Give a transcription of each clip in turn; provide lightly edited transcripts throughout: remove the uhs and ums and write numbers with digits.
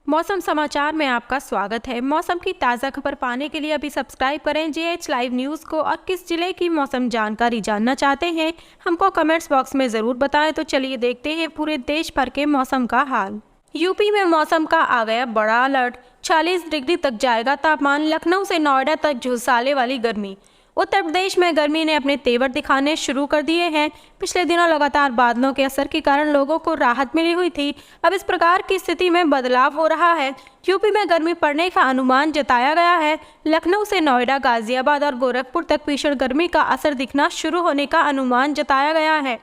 मौसम समाचार में आपका स्वागत है। मौसम की ताज़ा खबर पाने के लिए अभी सब्सक्राइब करें JH लाइव न्यूज़ को। और किस जिले की मौसम जानकारी जानना चाहते हैं हमको कमेंट्स बॉक्स में ज़रूर बताएं। तो चलिए देखते हैं पूरे देश भर के मौसम का हाल। यूपी में मौसम का आ गया बड़ा अलर्ट। 40 डिग्री तक जाएगा तापमान। लखनऊ से नोएडा तक झुलसाने वाली गर्मी। उत्तर प्रदेश में गर्मी ने अपने तेवर दिखाने शुरू कर दिए हैं। पिछले दिनों लगातार बादलों के असर के कारण लोगों को राहत मिली हुई थी। अब इस प्रकार की स्थिति में बदलाव हो रहा है। यूपी में गर्मी पड़ने का अनुमान जताया गया है। लखनऊ से नोएडा, गाजियाबाद और गोरखपुर तक भीषण गर्मी का असर दिखना शुरू होने का अनुमान जताया गया है।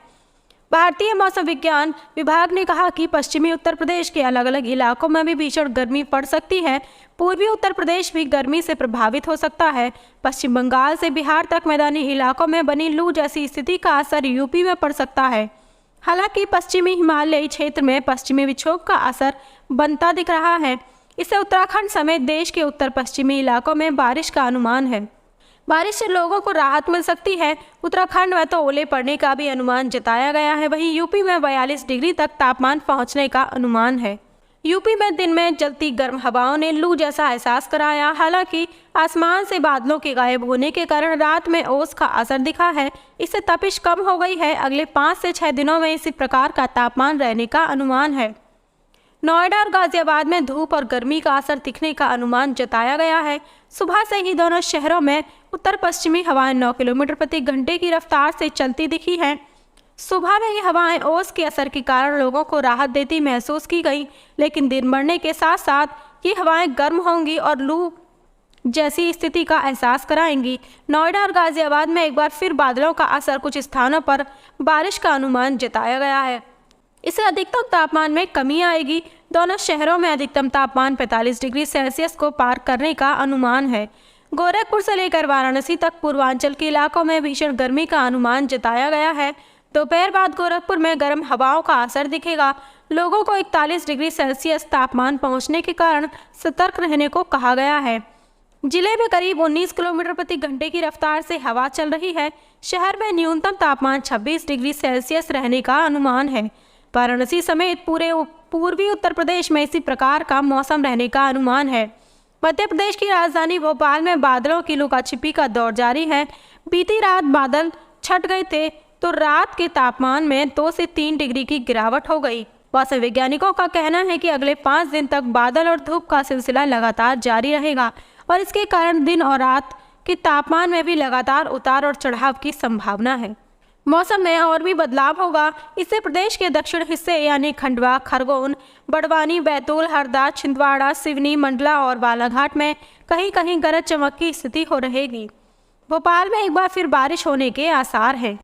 भारतीय मौसम विज्ञान विभाग ने कहा कि पश्चिमी उत्तर प्रदेश के अलग अलग इलाकों में भी भीषण गर्मी पड़ सकती है। पूर्वी उत्तर प्रदेश भी गर्मी से प्रभावित हो सकता है। पश्चिम बंगाल से बिहार तक मैदानी इलाकों में बनी लू जैसी स्थिति का असर यूपी में पड़ सकता है। हालांकि पश्चिमी हिमालयी क्षेत्र में पश्चिमी विक्षोभ का असर बनता दिख रहा है। इससे उत्तराखंड समेत देश के उत्तर पश्चिमी इलाकों में बारिश का अनुमान है। बारिश से लोगों को राहत मिल सकती है। उत्तराखंड में तो ओले पड़ने का भी अनुमान जताया गया है। वहीं यूपी में 42 डिग्री तक तापमान पहुंचने का अनुमान है। यूपी में दिन में चलती गर्म हवाओं ने लू जैसा एहसास कराया। हालांकि आसमान से बादलों के गायब होने के कारण रात में ओस का असर दिखा है। इससे तपिश कम हो गई है। अगले 5 से 6 दिनों में इसी प्रकार का तापमान रहने का अनुमान है। नोएडा और गाजियाबाद में धूप और गर्मी का असर दिखने का अनुमान जताया गया है। सुबह से ही दोनों शहरों में उत्तर पश्चिमी हवाएं 9 किलोमीटर प्रति घंटे की रफ्तार से चलती दिखी हैं। सुबह में ये हवाएं ओस के असर के कारण लोगों को राहत देती महसूस की गई, लेकिन दिन बढ़ने के साथ साथ ये हवाएं गर्म होंगी और लू जैसी स्थिति का एहसास कराएंगी। नोएडा और गाजियाबाद में एक बार फिर बादलों का असर, कुछ स्थानों पर बारिश का अनुमान जताया गया है। इससे अधिकतम तापमान में कमी आएगी। दोनों शहरों में अधिकतम तापमान 45 डिग्री सेल्सियस को पार करने का अनुमान है। गोरखपुर से लेकर वाराणसी तक पूर्वांचल के इलाकों में भीषण गर्मी का अनुमान जताया गया है। दोपहर बाद गोरखपुर में गर्म हवाओं का असर दिखेगा। लोगों को 41 डिग्री सेल्सियस तापमान पहुंचने के कारण सतर्क रहने को कहा गया है। जिले में करीब 19 किलोमीटर प्रति घंटे की रफ्तार से हवा चल रही है। शहर में न्यूनतम तापमान 26 डिग्री सेल्सियस रहने का अनुमान है। वाराणसी समेत पूरे पूर्वी उत्तर प्रदेश में इसी प्रकार का मौसम रहने का अनुमान है। मध्य प्रदेश की राजधानी भोपाल में बादलों की लुकाछिपी का दौर जारी है। बीती रात बादल छट गए थे तो रात के तापमान में 2 से 3 डिग्री की गिरावट हो गई। मौसम वैज्ञानिकों का कहना है कि अगले 5 दिन तक बादल और धूप का सिलसिला लगातार जारी रहेगा और इसके कारण दिन और रात के तापमान में भी लगातार उतार और चढ़ाव की संभावना है। मौसम में और भी बदलाव होगा। इससे प्रदेश के दक्षिण हिस्से यानी खंडवा, खरगोन, बड़वानी, बैतूल, हरदा, छिंदवाड़ा, सिवनी, मंडला और बालाघाट में कहीं कहीं गरज चमक की स्थिति हो रहेगी। भोपाल में एक बार फिर बारिश होने के आसार हैं।